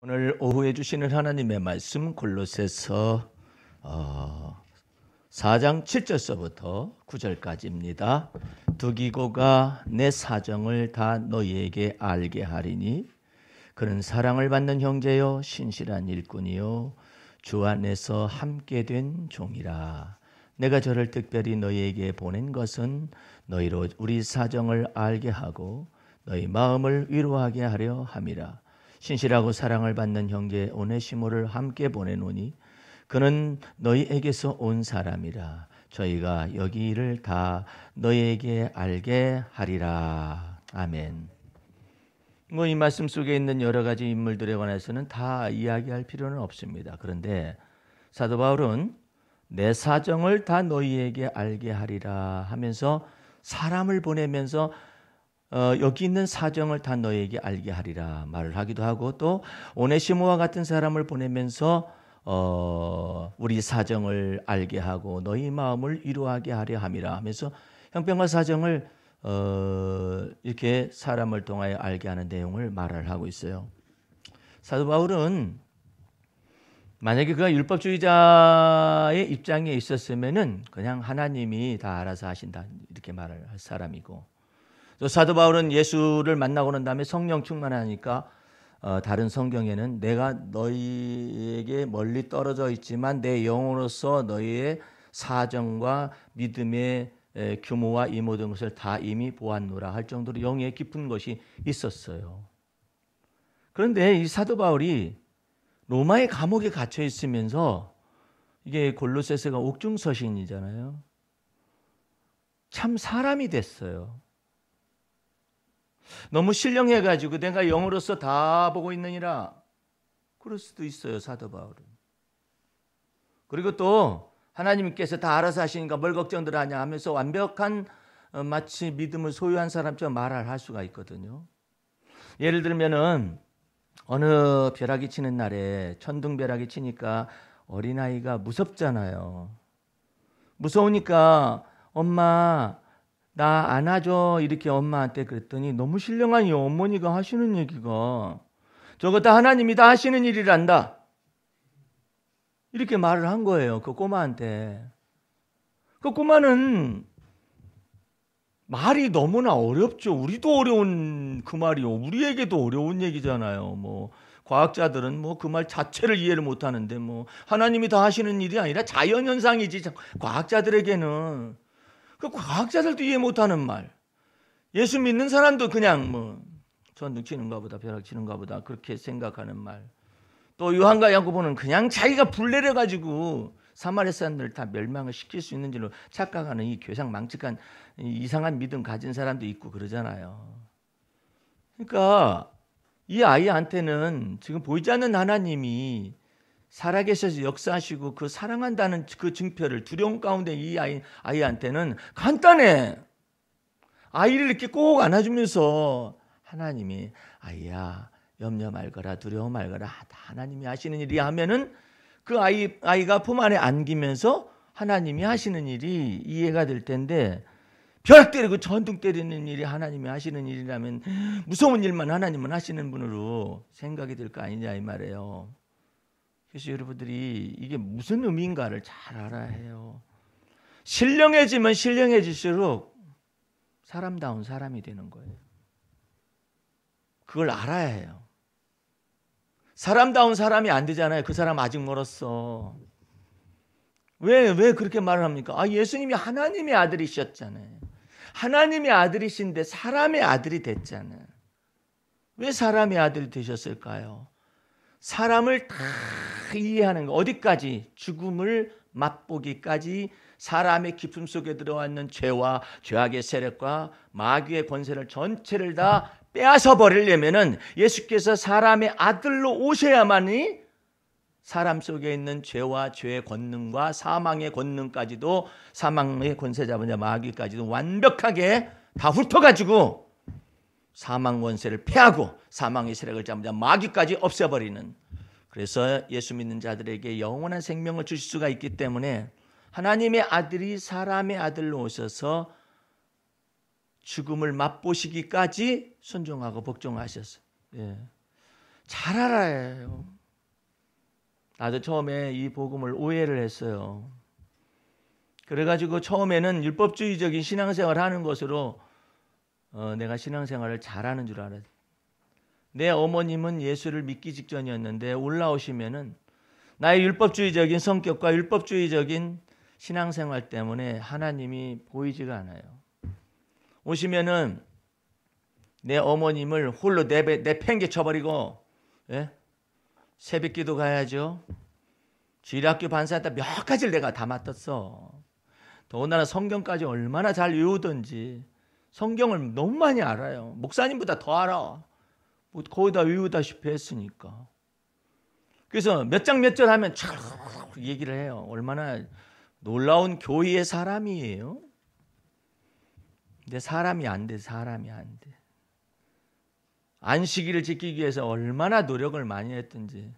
오늘 오후에 주시는 하나님의 말씀 골로새서 4장 7절서부터 9절까지입니다. 두기고가 내 사정을 다 너희에게 알게 하리니 그는 사랑을 받는 형제요 신실한 일꾼이요 주 안에서 함께 된 종이라. 내가 저를 특별히 너희에게 보낸 것은 너희로 우리 사정을 알게 하고 너희 마음을 위로하게 하려 함이라. 신실하고 사랑을 받는 형제 오네시모를 함께 보내노니 그는 너희에게서 온 사람이라. 저희가 여기 일을 다 너희에게 알게 하리라. 아멘. 이 말씀 속에 있는 여러 가지 인물들에 관해서는 다 이야기할 필요는 없습니다. 그런데 사도 바울은 내 사정을 다 너희에게 알게 하리라 하면서 사람을 보내면서 여기 있는 사정을 다 너에게 알게 하리라 말을 하기도 하고, 또 오네시모와 같은 사람을 보내면서 우리 사정을 알게 하고 너희 마음을 위로하게 하려 함이라 하면서 형편과 사정을 이렇게 사람을 통하여 알게 하는 내용을 말을 하고 있어요. 사도 바울은 만약에 그가 율법주의자의 입장에 있었으면은 그냥 하나님이 다 알아서 하신다 이렇게 말을 할 사람이고, 또 사도 바울은 예수를 만나고 난 다음에 성령 충만하니까 다른 성경에는 내가 너희에게 멀리 떨어져 있지만 내 영으로서 너희의 사정과 믿음의 규모와 이 모든 것을 다 이미 보았노라 할 정도로 영의 깊은 것이 있었어요. 그런데 이 사도 바울이 로마의 감옥에 갇혀 있으면서, 이게 골로새서가 옥중서신이잖아요. 참 사람이 됐어요. 너무 신령해가지고 내가 영으로서 다 보고 있느니라 그럴 수도 있어요, 사도 바울은. 그리고 또 하나님께서 다 알아서 하시니까 뭘 걱정들 하냐 하면서 완벽한 마치 믿음을 소유한 사람처럼 말을 할 수가 있거든요. 예를 들면은 어느 벼락이 치는 날에 천둥벼락이 치니까 어린아이가 무섭잖아요. 무서우니까 엄마 나 안아줘 이렇게 엄마한테 그랬더니 너무 신령한 이 어머니가 하시는 얘기가 저거 다 하나님이 다 하시는 일이란다 이렇게 말을 한 거예요, 그 꼬마한테. 그 꼬마는 말이 너무나 어렵죠. 우리도 어려운 그 말이요, 우리에게도 어려운 얘기잖아요. 과학자들은 그 말 자체를 이해를 못 하는데 하나님이 다 하시는 일이 아니라 자연현상이지 과학자들에게는. 그 과학자들도 이해 못하는 말. 예수 믿는 사람도 그냥 천둥 치는가 보다 벼락 치는가 보다 그렇게 생각하는 말. 또 요한과 야고보는 그냥 자기가 불내려 가지고 사마리아 사람들을 다 멸망을 시킬 수 있는 줄로 착각하는 이 교상망측한 이상한 믿음 가진 사람도 있고 그러잖아요. 그러니까 이 아이한테는 지금 보이지 않는 하나님이 살아계셔서 역사하시고 그 사랑한다는 그 증표를 두려움 가운데 이 아이한테는 간단해. 아이를 이렇게 꼭 안아주면서 하나님이 아이야 염려 말거라 두려움 말거라 다 하나님이 하시는 일이 하면은 그 아이가 품 안에 안기면서 하나님이 하시는 일이 이해가 될 텐데, 벼락 때리고 전등 때리는 일이 하나님이 하시는 일이라면 무서운 일만 하나님은 하시는 분으로 생각이 될 거 아니냐 이 말이에요. 그래서 여러분들이 이게 무슨 의미인가를 잘 알아야 해요. 신령해지면 신령해질수록 사람다운 사람이 되는 거예요. 그걸 알아야 해요. 사람다운 사람이 안 되잖아요. 그 사람 아직 멀었어. 왜 그렇게 말을 합니까? 예수님이 하나님의 아들이셨잖아요. 하나님의 아들이신데 사람의 아들이 됐잖아요. 왜 사람의 아들이 되셨을까요? 사람을 다 이해하는 거, 어디까지? 죽음을 맛보기까지 사람의 깊음 속에 들어왔는 죄와 죄악의 세력과 마귀의 권세를 전체를 다 빼앗아 버리려면은 예수께서 사람의 아들로 오셔야만이 사람 속에 있는 죄와 죄의 권능과 사망의 권능까지도, 사망의 권세 잡은 자 마귀까지도 완벽하게 다 훑어가지고 사망 권세를 패하고 사망의 세력을 잡은 자 마귀까지 없애버리는, 그래서 예수 믿는 자들에게 영원한 생명을 주실 수가 있기 때문에 하나님의 아들이 사람의 아들로 오셔서 죽음을 맛보시기까지 순종하고 복종하셨어요. 잘 알아야 해요. 나도 처음에 이 복음을 오해를 했어요. 그래가지고 처음에는 율법주의적인 신앙생활을 하는 것으로 내가 신앙생활을 잘하는 줄 알았어요. 내 어머님은 예수를 믿기 직전이었는데 올라오시면은 나의 율법주의적인 성격과 율법주의적인 신앙생활 때문에 하나님이 보이지가 않아요. 오시면은 내 어머님을 홀로 내팽개쳐버리고, 예? 새벽기도 가야죠. 주일학교 반사했다 몇 가지를 내가 다 맡았어. 더군다나 성경까지 얼마나 잘 외우던지 성경을 너무 많이 알아요. 목사님보다 더 알아. 뭐 거의 다 외우다시피 했으니까. 그래서 몇 장 몇 절 하면 촥 얘기를 해요. 얼마나 놀라운 교회의 사람이에요. 근데 사람이 안 돼. 사람이 안 돼. 안식일을 지키기 위해서 얼마나 노력을 많이 했든지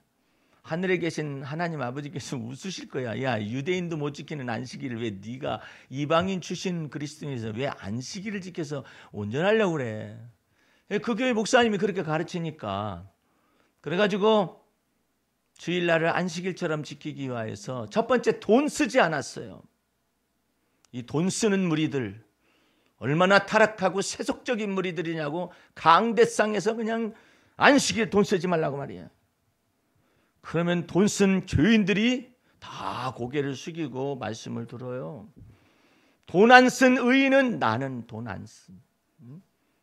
하늘에 계신 하나님 아버지께서 웃으실 거야. 야, 유대인도 못 지키는 안식일을 왜 네가 이방인 출신 그리스도인에서 왜 안식일을 지켜서 온전하려고 그래. 그 교회 목사님이 그렇게 가르치니까. 그래가지고 주일날을 안식일처럼 지키기 위해서 첫 번째 돈 쓰지 않았어요. 이 돈 쓰는 무리들 얼마나 타락하고 세속적인 무리들이냐고 강대상에서 그냥 안식일에 돈 쓰지 말라고 말이에요. 그러면 돈 쓴 교인들이 다 고개를 숙이고 말씀을 들어요. 돈 안 쓴 의인은 나는 돈 안 쓴.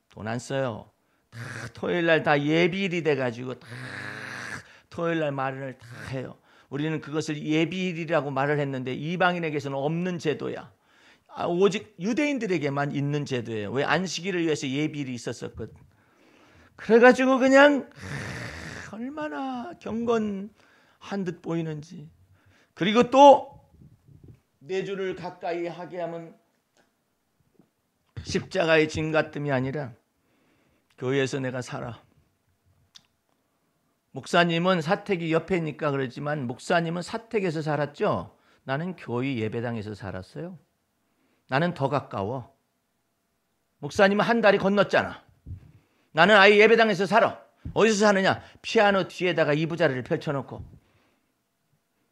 돈 안 써요. 다 토요일날 다 예비일이 돼가지고 다 토요일날 말을 다 해요. 우리는 그것을 예비일이라고 말을 했는데 이방인에게서는 없는 제도야. 오직 유대인들에게만 있는 제도예요. 왜? 안식일을 위해서 예비일이 있었었거든. 그래가지고 그냥 얼마나 경건한 듯 보이는지. 그리고 또 내 주를 가까이 하게 하면 십자가의 짐 같음이 아니라 교회에서 내가 살아. 목사님은 사택이 옆에니까 그러지만 목사님은 사택에서 살았죠. 나는 교회 예배당에서 살았어요. 나는 더 가까워. 목사님은 한 다리 건넜잖아. 나는 아예 예배당에서 살아. 어디서 사느냐? 피아노 뒤에다가 이부자리를 펼쳐놓고.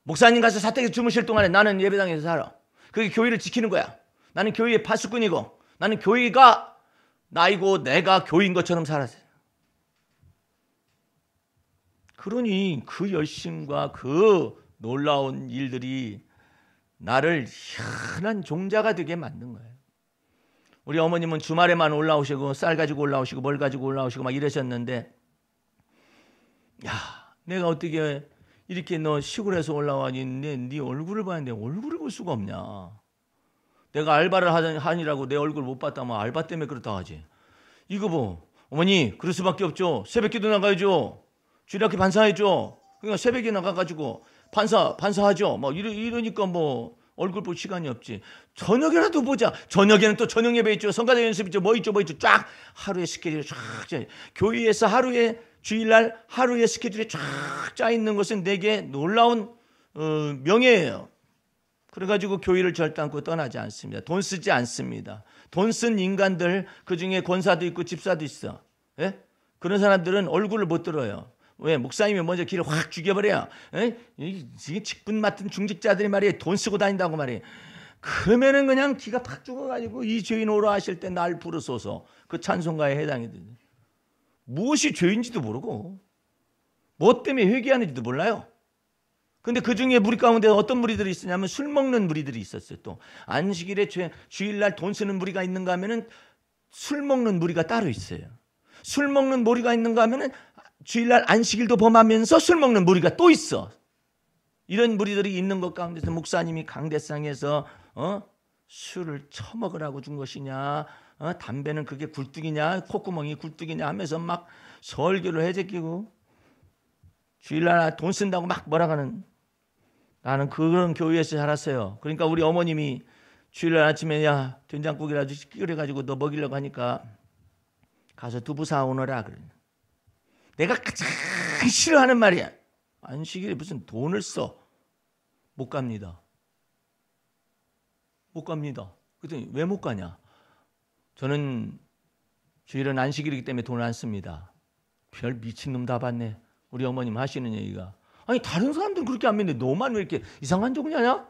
목사님 가서 사택에서 주무실 동안에 나는 예배당에서 살아. 그게 교회를 지키는 거야. 나는 교회의 파수꾼이고 나는 교회가 나이고 내가 교회인 것처럼 살았어요. 그러니 그 열심과 그 놀라운 일들이 나를 희한한 종자가 되게 만든 거예요. 우리 어머님은 주말에만 올라오시고 쌀 가지고 올라오시고 뭘 가지고 올라오시고 막 이러셨는데, 야, 내가 어떻게 이렇게 너 시골에서 올라와니 네 얼굴을 봤는데 얼굴을 볼 수가 없냐. 내가 알바를 하니라고 내 얼굴 못 봤다면 알바 때문에 그렇다 하지. 이거 뭐 어머니 그럴 수밖에 없죠. 새벽기도 나가야죠. 주일학교 반사해줘. 그러니까 새벽에 나가가지고 반사하죠. 뭐 이러니까 뭐 얼굴 볼 시간이 없지. 저녁에라도 보자. 저녁에는 또 저녁 예배 있죠. 성가대 연습 있죠. 뭐 있죠. 쫙 하루의 스케줄이 쫙 교회에서 하루에 주일날 하루의 스케줄이 쫙 짜 있는 것은 내게 놀라운 명예예요. 그래가지고 교회를 절단고 떠나지 않습니다. 돈 쓰지 않습니다. 돈 쓴 인간들 그중에 권사도 있고 집사도 있어. 예? 그런 사람들은 얼굴을 못 들어요. 왜? 목사님이 먼저 길을 확 죽여버려요. 이게 직분 맡은 중직자들이 말이에요. 돈 쓰고 다닌다고 말이에요. 그러면은 그냥 기가 팍 죽어가지고 이 죄인 오라 하실 때 날 부르소서. 그 찬송가에 해당이 되죠. 무엇이 죄인지도 모르고 뭐 때문에 회개하는지도 몰라요. 근데 그 중에 무리 가운데 어떤 무리들이 있었냐면 술 먹는 무리들이 있었어요. 또 안식일에 주일날 돈 쓰는 무리가 있는가 하면은 술 먹는 무리가 따로 있어요. 술 먹는 무리가 있는가 하면은 주일날 안식일도 범하면서 술 먹는 무리가 또 있어. 이런 무리들이 있는 것 가운데서 목사님이 강대상에서 술을 처먹으라고 준 것이냐, 담배는 그게 굴뚝이냐, 콧구멍이 굴뚝이냐 하면서 막 설교를 해제끼고 주일날 돈 쓴다고 막 뭐라가는. 나는 그런 교회에서 자랐어요. 그러니까 우리 어머님이 주일날 아침에 야 된장국이라도 끓여가지고 너 먹이려고 하니까 가서 두부 사오너라 그래. 내가 가장 싫어하는 말이야. 안식일에 무슨 돈을 써. 못 갑니다. 못 갑니다. 그랬더니 왜 못 가냐. 저는 주일은 안식일이기 때문에 돈을 안 씁니다. 별 미친놈 다 봤네. 우리 어머님 하시는 얘기가, 아니 다른 사람들은 그렇게 안 믿는데 너만 왜 이렇게 이상한 종이냐?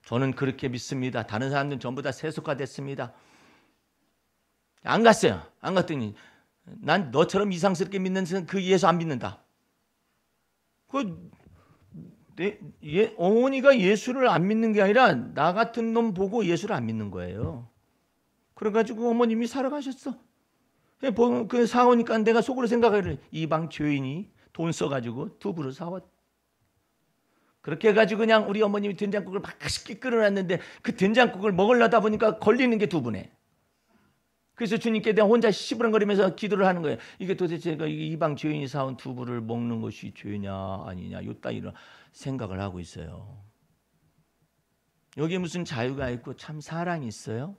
저는 그렇게 믿습니다. 다른 사람들은 전부 다 세속화됐습니다. 안 갔어요. 안 갔더니 난 너처럼 이상스럽게 믿는 그 예수 안 믿는다. 어머니가 예수를 안 믿는 게 아니라 나 같은 놈 보고 예수를 안 믿는 거예요. 그래가지고 어머님이 살아가셨어. 그 사오니까 내가 속으로 생각하기를 이방 죄인이 돈 써가지고 두부를 사왔. 그렇게 해가지고 그냥 우리 어머님이 된장국을 맛있게 끓여놨는데 그 된장국을 먹으려다 보니까 걸리는 게 두부네. 그래서 주님께 내가 혼자 시부렁거리면서 기도를 하는 거예요. 이게 도대체 이방 죄인이 사온 두부를 먹는 것이 죄냐 아니냐 요따 이런 생각을 하고 있어요. 여기에 무슨 자유가 있고 참 사랑이 있어요?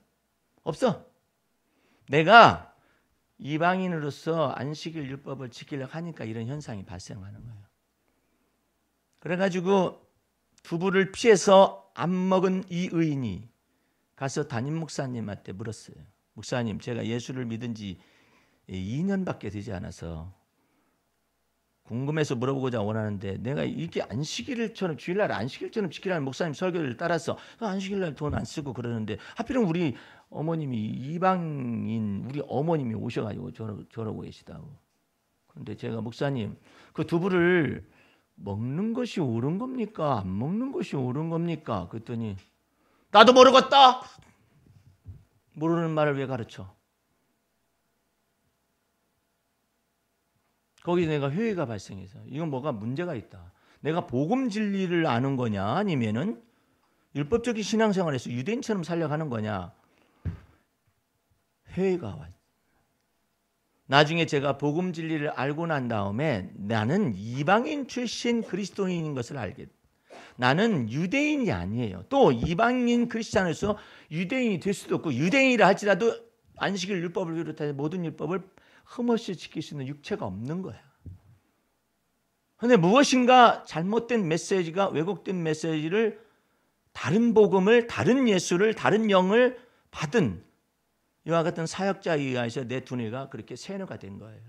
없어. 내가 이방인으로서 안식일 율법을 지키려고 하니까 이런 현상이 발생하는 거예요. 그래가지고 두부를 피해서 안 먹은 이 의인이 가서 담임 목사님한테 물었어요. 목사님, 제가 예수를 믿은 지 2년밖에 되지 않아서 궁금해서 물어보고자 원하는데 내가 이렇게 안식일처럼 주일날 안식일처럼 지키라는 목사님 설교를 따라서 안식일날 돈 안 쓰고 그러는데 하필이면 우리 어머님이 이방인 우리 어머님이 오셔가지고 저러고 계시다고. 그런데 제가 목사님 그 두부를 먹는 것이 옳은 겁니까? 안 먹는 것이 옳은 겁니까? 그랬더니 나도 모르겠다. 모르는 말을 왜 가르쳐? 거기 내가 회의가 발생해서 이건 뭐가 문제가 있다. 내가 복음 진리를 아는 거냐 아니면은 율법적인 신앙생활에서 유대인처럼 살려가는 거냐. 회의가 와. 나중에 제가 복음 진리를 알고 난 다음에 나는 이방인 출신 그리스도인인 것을 알게. 나는 유대인이 아니에요. 또 이방인 크리스찬으로서 유대인이 될 수도 없고 유대인이라 할지라도 안식일 율법을 비롯해서 모든 율법을 흠없이 지킬 수 있는 육체가 없는 거야. 그런데 무엇인가 잘못된 메시지가 왜곡된 메시지를 다른 복음을 다른 예수를 다른 영을 받은 이와 같은 사역자에 의해서 내 두뇌가 그렇게 세뇌가 된 거예요.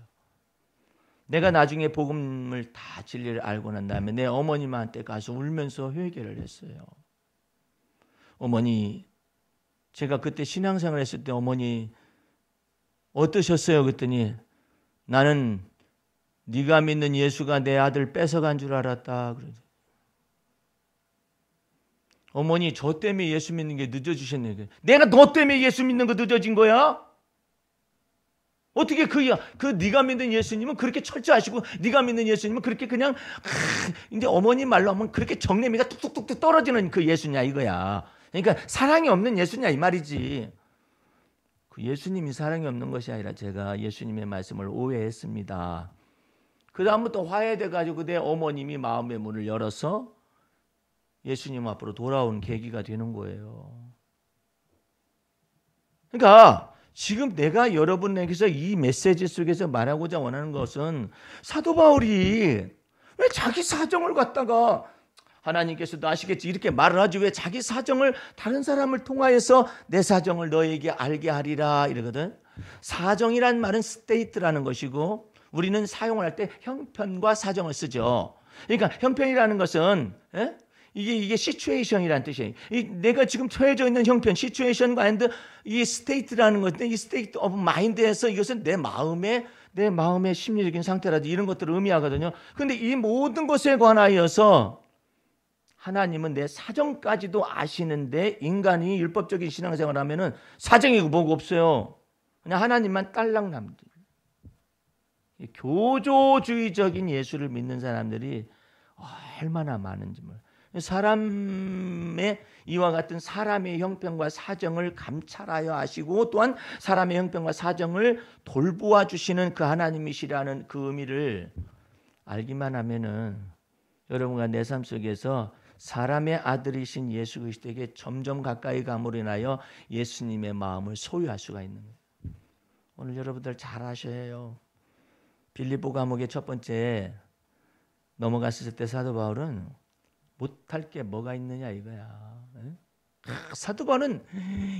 내가 나중에 복음을 다 진리를 알고 난 다음에 내 어머님한테 가서 울면서 회개를 했어요. 어머니, 제가 그때 신앙생활 했을 때 어머니 어떠셨어요? 그랬더니 나는 네가 믿는 예수가 내 아들 뺏어간 줄 알았다. 그러죠. 어머니 저 때문에 예수 믿는 게 늦어지셨네. 내가 너 때문에 예수 믿는 거 늦어진 거야? 어떻게 그 네가 믿는 예수님은 그렇게 철저하시고 네가 믿는 예수님은 그렇게 그냥 이제 어머님 말로 하면 그렇게 정내미가 뚝뚝뚝 떨어지는 그 예수냐 이거야. 그러니까 사랑이 없는 예수냐 이 말이지. 그 예수님이 사랑이 없는 것이 아니라 제가 예수님의 말씀을 오해했습니다. 그 다음부터 화해돼가지고 내 어머님이 마음의 문을 열어서 예수님 앞으로 돌아온 계기가 되는 거예요. 그러니까 지금 내가 여러분에게서 이 메시지 속에서 말하고자 원하는 것은 사도 바울이 왜 자기 사정을 갖다가 하나님께서도 아시겠지 이렇게 말을 하지 왜 자기 사정을 다른 사람을 통하여서 내 사정을 너에게 알게 하리라 이러거든. 사정이란 말은 스테이트라는 것이고 우리는 사용을 할 때 형편과 사정을 쓰죠. 그러니까 형편이라는 것은 이게 시츄에이션이라는 뜻이에요. 내가 지금 처해져 있는 형편, 시츄에이션과 핸드 이 스테이트라는 것인데 이 스테이트 오브 마인드에서 이것은 내 마음의 심리적인 상태라든지 이런 것들을 의미하거든요. 그런데 이 모든 것에 관하여서 하나님은 내 사정까지도 아시는데 인간이 율법적인 신앙생활을 하면은 사정이고 뭐고 없어요. 그냥 하나님만 딸랑 남들. 교조주의적인 예수를 믿는 사람들이 얼마나 많은지 몰라요. 사람의 이와 같은 사람의 형편과 사정을 감찰하여 하시고 또한 사람의 형편과 사정을 돌보아 주시는 그 하나님이시라는 그 의미를 알기만 하면은 여러분과 내 삶 속에서 사람의 아들이신 예수 그리스도에게 점점 가까이 감으로 인하여 예수님의 마음을 소유할 수가 있는 거예요. 오늘 여러분들 잘 아셔야 해요. 빌립보 감옥의 첫 번째 넘어갔을 때 사도 바울은 못할 게 뭐가 있느냐 이거야. 사도 바울은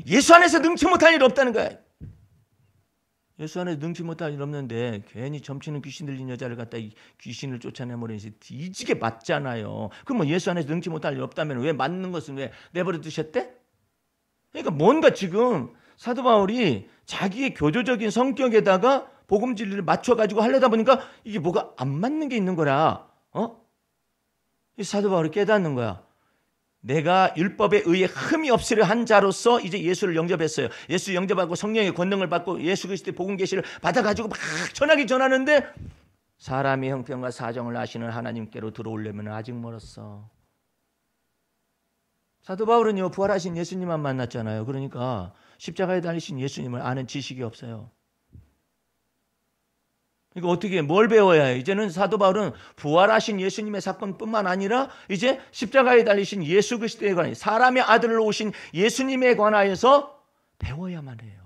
예수 안에서 능치 못할 일 없다는 거야. 예수 안에 능치 못할 일 없는데 괜히 점치는 귀신 들린 여자를 갖다 귀신을 쫓아내버리면서 뒤지게 맞잖아요. 그럼 뭐 예수 안에서 능치 못할 일 없다면 왜 맞는 것은 왜 내버려 두셨대? 그러니까 뭔가 지금 사도 바울이 자기의 교조적인 성격에다가 복음 진리를 맞춰가지고 하려다 보니까 이게 뭐가 안 맞는 게 있는 거라. 이 사도 바울이 깨닫는 거야. 내가 율법에 의해 흠이 없으려 한 자로서 이제 예수를 영접했어요. 예수 영접하고 성령의 권능을 받고 예수 그리스도의 복음 계시를 받아가지고 막 전하기 전하는데 사람의 형편과 사정을 아시는 하나님께로 들어오려면 아직 멀었어. 사도 바울은요 부활하신 예수님만 만났잖아요. 그러니까 십자가에 달리신 예수님을 아는 지식이 없어요. 그러니까 어떻게 뭘 배워야 해요? 이제는 사도 바울은 부활하신 예수님의 사건뿐만 아니라 이제 십자가에 달리신 예수 그리스도에 관해 사람의 아들로 오신 예수님에 관하여서 배워야만 해요.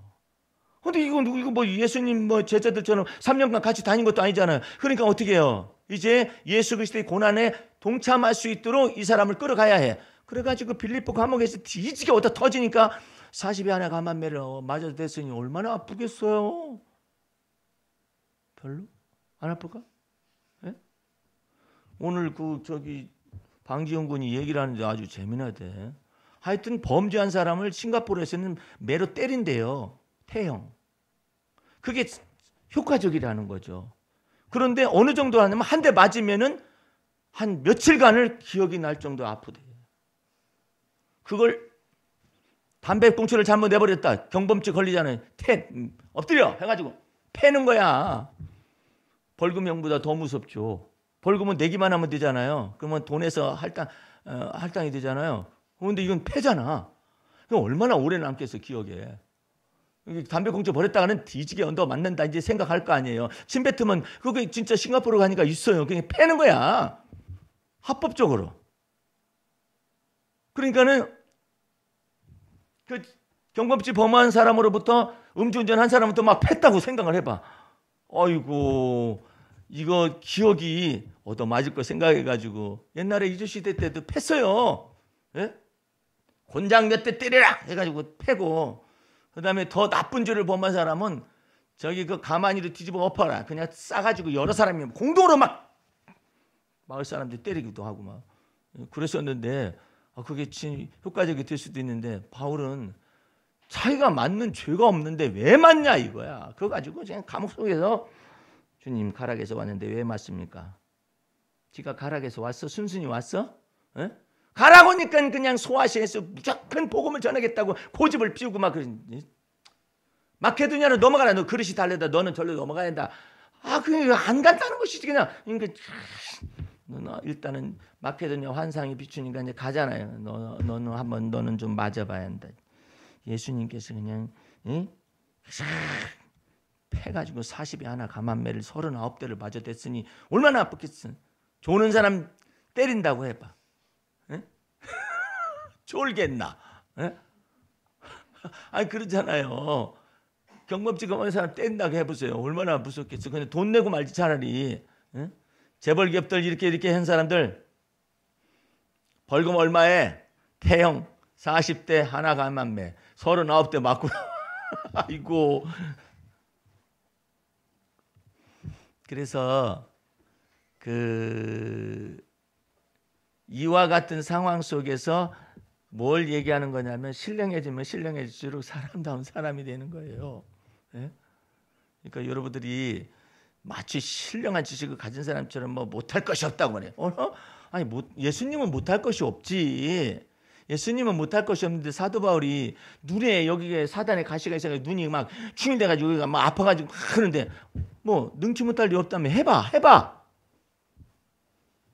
근데 이거 뭐 예수님 뭐 제자들처럼 3년간 같이 다닌 것도 아니잖아요. 그러니까 어떻게 해요? 이제 예수 그리스도의 고난에 동참할 수 있도록 이 사람을 끌어가야 해. 그래가지고 빌립보 감옥에서 뒤지게 얻어 터지니까 40에 하나 감한매를 맞아도 됐으니 얼마나 아프겠어요. 별로? 안 아플까? 네? 오늘 방지영 군이 얘기를 하는데 아주 재미나대. 하여튼 범죄한 사람을 싱가포르에서는 매로 때린대요. 태형. 그게 효과적이라는 거죠. 그런데 어느 정도 하냐면 한 대 맞으면은 한 며칠간을 기억이 날 정도 아프대요. 그걸 담배 꽁초를 잘못 내버렸다. 경범죄 걸리잖아요. 엎드려 해가지고 패는 거야. 벌금형보다 더 무섭죠. 벌금은 내기만 하면 되잖아요. 그러면 돈에서 할당이 되잖아요. 그런데 이건 패잖아. 그럼 얼마나 오래 남겠어 기억에. 담배 꽁초 버렸다가는 뒤지게 언더 맞는다 이제 생각할 거 아니에요. 침 뱉으면 그게 진짜 싱가포르 가니까 있어요. 그냥 패는 거야. 합법적으로. 그러니까는 그 경범죄 범한 사람으로부터 음주운전 한 사람부터 막 팼다고 생각을 해봐. 아이고 이거 기억이 얻어 맞을 거 생각해가지고 옛날에 이주시대 때도 팼어요. 예? 곤장 몇 대 때리라 해가지고 패고 그다음에 더 나쁜 죄를 범한 사람은 저기 그 가만히로 뒤집어 엎어라 그냥 싸가지고 여러 사람이 공동으로 막 마을 사람들 때리기도 하고 막 그랬었는데 그게 효과적이 될 수도 있는데 바울은 자기가 맞는 죄가 없는데 왜 맞냐 이거야. 그거 가지고 그냥 감옥 속에서 주님 가락에서 왔는데 왜 맞습니까? 지가 가락에서 왔어? 순순히 왔어? 에? 가락 오니까 그냥 소아시아에서 무조건 복음을 전하겠다고 고집을 피우고 막 마케도니아로 넘어가라. 너 그릇이 달래다. 너는 절로 넘어가야 된다. 그게 안 간다는 것이지 그냥. 그러니까 일단은 마케도니아 환상이 비추니까 이제 가잖아요. 너는 한번 너는 좀 맞아봐야 한다. 예수님께서 그냥 패가지고 40에 하나 감한매를 39대를 맞아댔으니 얼마나 아팠겠어. 조는 사람 때린다고 해봐. 에? 쫄겠나? 에? 아니 그러잖아요. 경범죄 범한 사람 때린다고 해보세요. 얼마나 무섭겠어. 근데 돈 내고 말지 차라리. 에? 재벌 기업들 이렇게 한 사람들 벌금 얼마에 태형 40대 하나 감한매 39대 맞고 아이고. 그래서 이와 같은 상황 속에서 뭘 얘기하는 거냐면 신령해지면 신령해질수록 사람다운 사람이 되는 거예요. 네? 그러니까 여러분들이 마치 신령한 지식을 가진 사람처럼 뭐 못할 것이 없다고 그래. 아니 예수님은 못할 것이 없지. 예수님은 못할 것이 없는데 사도 바울이 눈에 여기에 사단의 가시가 있어서 눈이 막 충혈돼가지고 여기가 막 아파가지고 막 그러는데 뭐 능치 못할 리 없다면 해봐.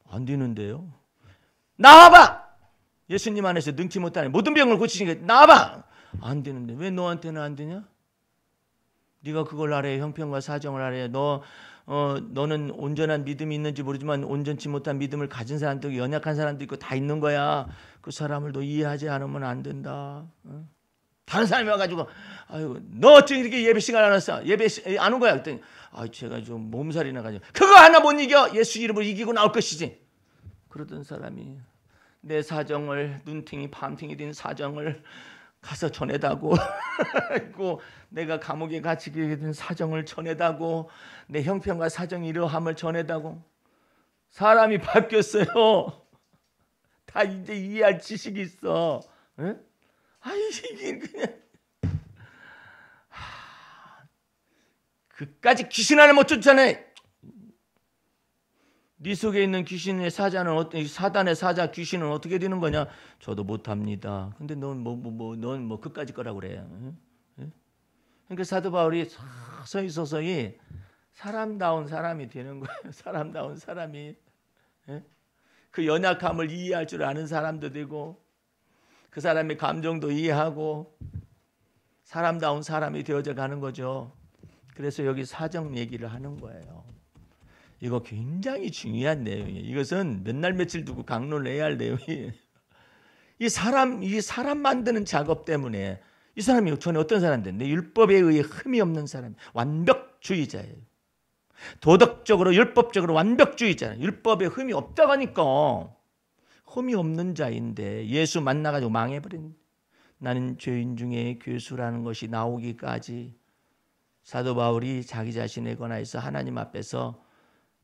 안 되는데요. 나와봐. 예수님 안에서 능치 못하는 모든 병을 고치시니까 나와봐. 안 되는데 왜 너한테는 안 되냐? 네가 그걸 알아야 형편과 사정을 알아야 너는 온전한 믿음이 있는지 모르지만 온전치 못한 믿음을 가진 사람도 연약한 사람도 있고 다 있는 거야. 그 사람을 너 이해하지 않으면 안 된다. 다른 사람이 와가지고 아유 너 어떻게 이렇게 예배 시간 안 왔어? 예배 안 온 거야. 그랬더니 제가 좀 몸살이 나가지고 그거 하나 못 이겨. 예수 이름으로 이기고 나올 것이지. 그러던 사람이 내 사정을 눈팅이 밤팅이 된 사정을 가서 전해다고 그리고 내가 감옥에 갇히게 된 사정을 전해다고 내 형편과 사정이 이러함을 전해다고. 사람이 바뀌었어요. 다 이제 이해할 지식이 있어. 에? 이게 그냥 그까지 귀신 하나 못 쫓아내. 네 속에 있는 귀신의 사자는 사단의 사자 귀신은 어떻게 되는 거냐? 저도 못합니다. 근데 넌 넌 그까지 거라고 그래. 그러니까 사도 바울이 서서히 사람다운 사람이 되는 거예요. 사람다운 사람이 그 연약함을 이해할 줄 아는 사람도 되고 그 사람의 감정도 이해하고 사람다운 사람이 되어져 가는 거죠. 그래서 여기 사정 얘기를 하는 거예요. 이거 굉장히 중요한 내용이에요. 이것은 몇 날 며칠 두고 강론을 해야 할 내용이에요. 이 사람 만드는 작업 때문에 이 사람이 전에 어떤 사람인데 율법에 의해 흠이 없는 사람, 완벽주의자예요. 도덕적으로 율법적으로 완벽주의자예요. 율법에 흠이 없다고 하니까 흠이 없는 자인데 예수 만나가지고 망해버린. 나는 죄인 중에 교수라는 것이 나오기까지 사도 바울이 자기 자신에 관하여서 하나님 앞에서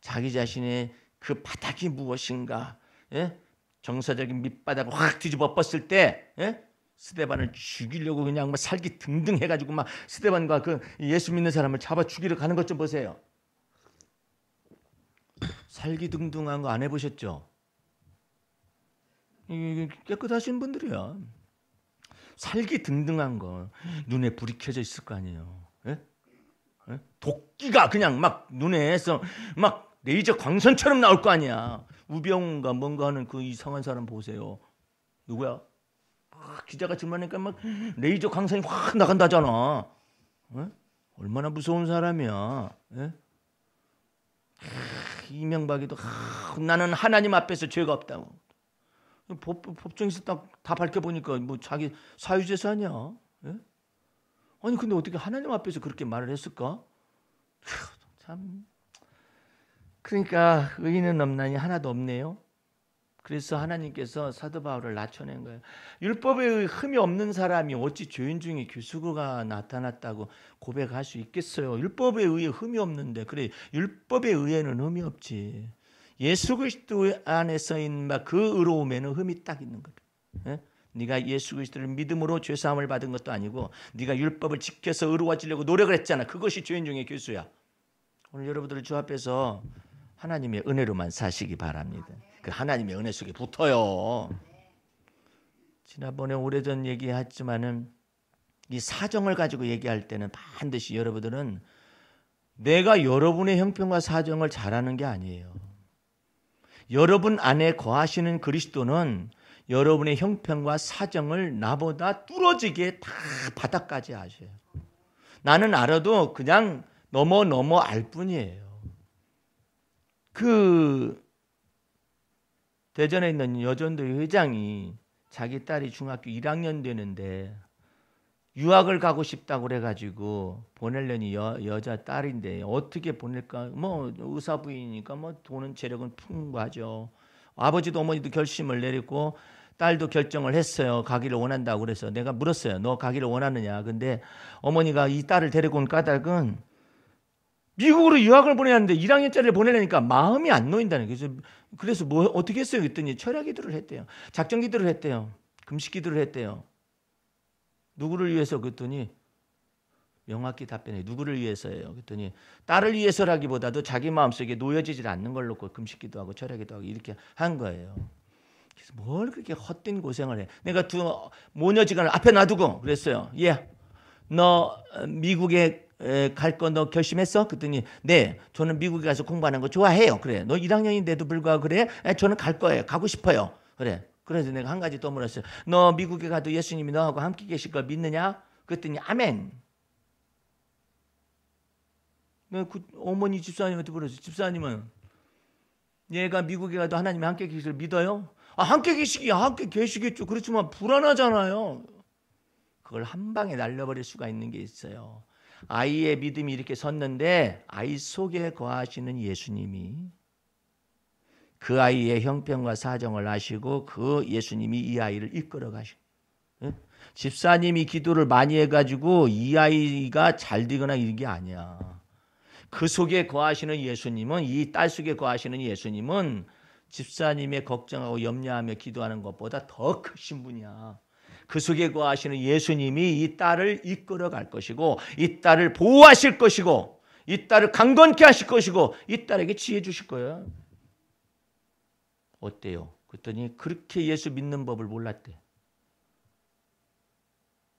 자기 자신의 그 바닥이 무엇인가, 정서적인 밑바닥을 확 뒤집어 엎었을 때 스데반을 죽이려고 그냥 막 살기 등등 해가지고 막 스데반과 그 예수 믿는 사람을 잡아 죽이러 가는 것 좀 보세요. 살기 등등한 거 안 해보셨죠? 깨끗하신 분들이야. 살기 등등한 거 눈에 불이 켜져 있을 거 아니에요. 도끼가 그냥 막 눈에서 막 레이저 광선처럼 나올 거 아니야. 우병우가 뭔가 하는 그 이상한 사람 보세요. 누구야? 기자가 질문하니까 막 레이저 광선이 확 나간다잖아. 얼마나 무서운 사람이야. 이명박이도 나는 하나님 앞에서 죄가 없다고. 법정에서 다 밝혀보니까 뭐 자기 사유재산이야. 아니 근데 어떻게 하나님 앞에서 그렇게 말을 했을까? 참. 그러니까 의인은 없나니 하나도 없네요. 그래서 하나님께서 사도 바울을 낮춰낸 거예요. 율법에 흠이 없는 사람이 어찌 죄인 중에 교수가 나타났다고 고백할 수 있겠어요? 율법에 의해 흠이 없는데. 그래, 율법에 의해는 흠이 없지. 예수 그리스도 안에서 있는 그 의로움에는 흠이 딱 있는 거예요. 네가 예수 그리스도를 믿음으로 죄 사함을 받은 것도 아니고 네가 율법을 지켜서 의로워지려고 노력을 했잖아. 그것이 죄인 중에 교수야. 오늘 여러분들 주 앞에서 하나님의 은혜로만 사시기 바랍니다. 그 하나님의 은혜 속에 붙어요. 지난번에 오래전 얘기했지만은 이 사정을 가지고 얘기할 때는 반드시 여러분들은 내가 여러분의 형편과 사정을 잘하는 게 아니에요. 여러분 안에 거하시는 그리스도는 여러분의 형편과 사정을 나보다 뚫어지게 다 바닥까지 아셔요. 나는 알아도 그냥 넘어 알 뿐이에요. 그 대전에 있는 여전도의 회장이 자기 딸이 중학교 1학년 되는데 유학을 가고 싶다고 그래가지고 보내려니 여자 딸인데 어떻게 보낼까? 뭐 의사부인이니까 뭐 돈은 재력은 풍부하죠. 아버지도 어머니도 결심을 내렸고 딸도 결정을 했어요. 가기를 원한다고 그래서 내가 물었어요. 너 가기를 원하느냐? 근데 어머니가 이 딸을 데리고 온 까닭은 미국으로 유학을 보내야 하는데 1학년짜리를 보내려니까 마음이 안 놓인다는 거예요. 그래서 뭐 어떻게 했어요? 그랬더니 철야 기도를 했대요. 작정 기도를 했대요. 금식 기도를 했대요. 누구를 위해서? 그랬더니 명확히 답변해. 누구를 위해서예요? 그랬더니 딸을 위해서라기보다도 자기 마음속에 놓여지질 않는 걸 놓고 금식 기도하고 철야 기도하고 이렇게 한 거예요. 그래서 뭘 그렇게 헛된 고생을 해. 내가 두 모녀지간을 앞에 놔두고 그랬어요. 너 미국에 갈 거 너 결심했어? 그랬더니 네, 저는 미국에 가서 공부하는 거 좋아해요. 그래, 너 1학년인데도 불구하고 그래? 저는 갈 거예요. 가고 싶어요. 그래. 그래서 내가 한 가지 또 물었어요. 너 미국에 가도 예수님이 너하고 함께 계실 걸 믿느냐? 그랬더니 아멘. 어머니 집사님한테 물었어요. 집사님은 얘가 미국에 가도 하나님이 함께 계실 걸 믿어요? 함께 계시겠죠. 그렇지만 불안하잖아요. 그걸 한 방에 날려버릴 수가 있는 게 있어요. 아이의 믿음이 이렇게 섰는데 아이 속에 거하시는 예수님이 그 아이의 형편과 사정을 아시고 그 예수님이 이 아이를 이끌어 가시고 집사님이 기도를 많이 해가지고 이 아이가 잘 되거나 이런 게 아니야. 그 속에 거하시는 예수님은, 이 딸 속에 거하시는 예수님은 집사님의 걱정하고 염려하며 기도하는 것보다 더 크신 분이야. 그 속에 거하시는 예수님이 이 딸을 이끌어 갈 것이고, 이 딸을 보호하실 것이고, 이 딸을 강건케 하실 것이고, 이 딸에게 지혜 주실 거예요. 어때요? 그랬더니 그렇게 예수 믿는 법을 몰랐대.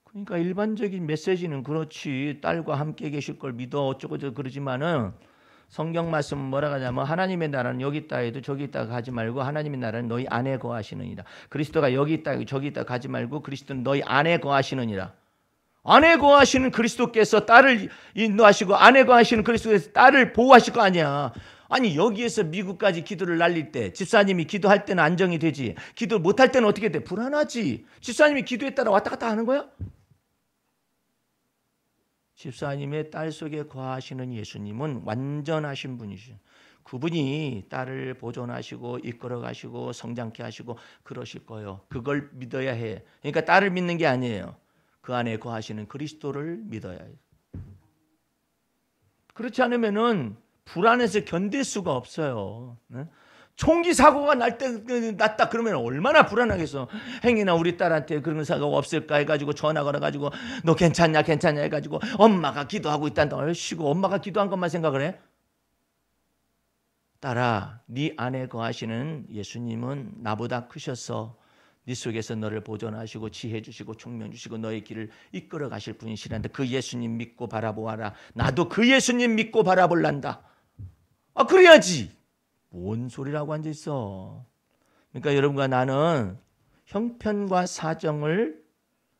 그러니까 일반적인 메시지는 그렇지, 딸과 함께 계실 걸 믿어 어쩌고 저쩌고 그러지만은, 성경 말씀은 뭐라고 하냐면 하나님의 나라는 여기 있다 해도 저기 있다 가지 말고 하나님의 나라는 너희 안에 거하시느니라. 그리스도가 여기 있다 저기 있다 가지 말고 그리스도는 너희 안에 거하시느니라. 안에 거하시는 그리스도께서 딸을 인도하시고 안에 거하시는 그리스도께서 딸을 보호하실 거 아니야. 아니 여기에서 미국까지 기도를 날릴 때 집사님이 기도할 때는 안정이 되지, 기도 못할 때는 어떻게 돼? 불안하지. 집사님이 기도에 따라 왔다 갔다 하는 거야? 집사님의 딸 속에 거하시는 예수님은 완전하신 분이시죠. 그분이 딸을 보존하시고 이끌어 가시고 성장케 하시고 그러실 거예요. 그걸 믿어야 해. 그러니까 딸을 믿는 게 아니에요. 그 안에 거하시는 그리스도를 믿어야 해요. 그렇지 않으면은 불안해서 견딜 수가 없어요. 총기 사고가 났다 그러면 얼마나 불안하겠어. 행여나 우리 딸한테 그런 사고가 없을까 해가지고 전화 걸어가지고 너 괜찮냐 해가지고 엄마가 기도하고 있단다. 얼씨구 엄마가 기도한 것만 생각을 해? 딸아, 네 안에 거하시는 예수님은 나보다 크셔서 네 속에서 너를 보존하시고 지혜 주시고 총명 주시고 너의 길을 이끌어 가실 분이시란다. 그 예수님 믿고 바라보아라. 나도 그 예수님 믿고 바라볼란다. 그래야지. 뭔 소리라고 앉아있어. 그러니까 여러분과 나는 형편과 사정을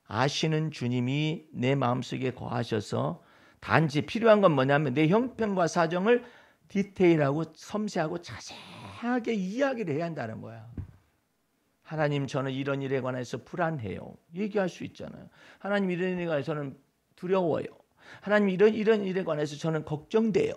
아시는 주님이 내 마음속에 거하셔서 단지 필요한 건 뭐냐면 내 형편과 사정을 디테일하고 섬세하고 자세하게 이야기를 해야 한다는 거야. 하나님, 저는 이런 일에 관해서 불안해요. 얘기할 수 있잖아요. 하나님, 이런 일에 관해서 저는 두려워요. 하나님, 이런 일에 관해서 저는 걱정돼요.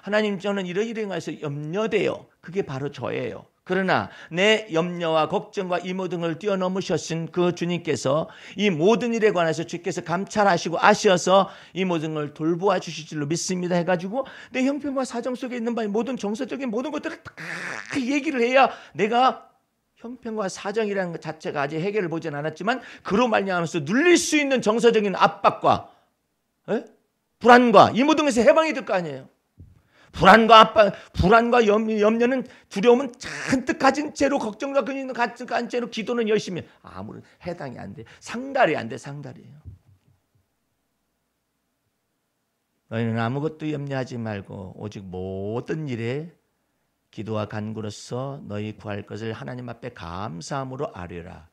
하나님, 저는 이런 일에 관해서 염려돼요. 그게 바로 저예요. 그러나 내 염려와 걱정과 이 모든 걸 뛰어넘으셨은 그 주님께서 이 모든 일에 관해서 주께서 감찰하시고 아셔서 이 모든 걸 돌보아 주실 줄로 믿습니다 해가지고 내 형편과 사정 속에 있는 바의 모든 정서적인 모든 것들을 다 얘기를 해야 내가 형편과 사정이라는 것 자체가 아직 해결을 보진 않았지만 그로 말미암아서 눌릴 수 있는 정서적인 압박과 불안과 이 모든 것에서 해방이 될 거 아니에요. 불안과 압박, 불안과 염려는 두려움은 잔뜩 가진 채로 걱정과 근심을 잔뜩 가진 채로 기도는 열심히 아무런 해당이 안 돼. 상달이 안 돼. 상달이에요. 너희는 아무것도 염려하지 말고 오직 모든 일에 기도와 간구로서 너희 구할 것을 하나님 앞에 감사함으로 아뢰라.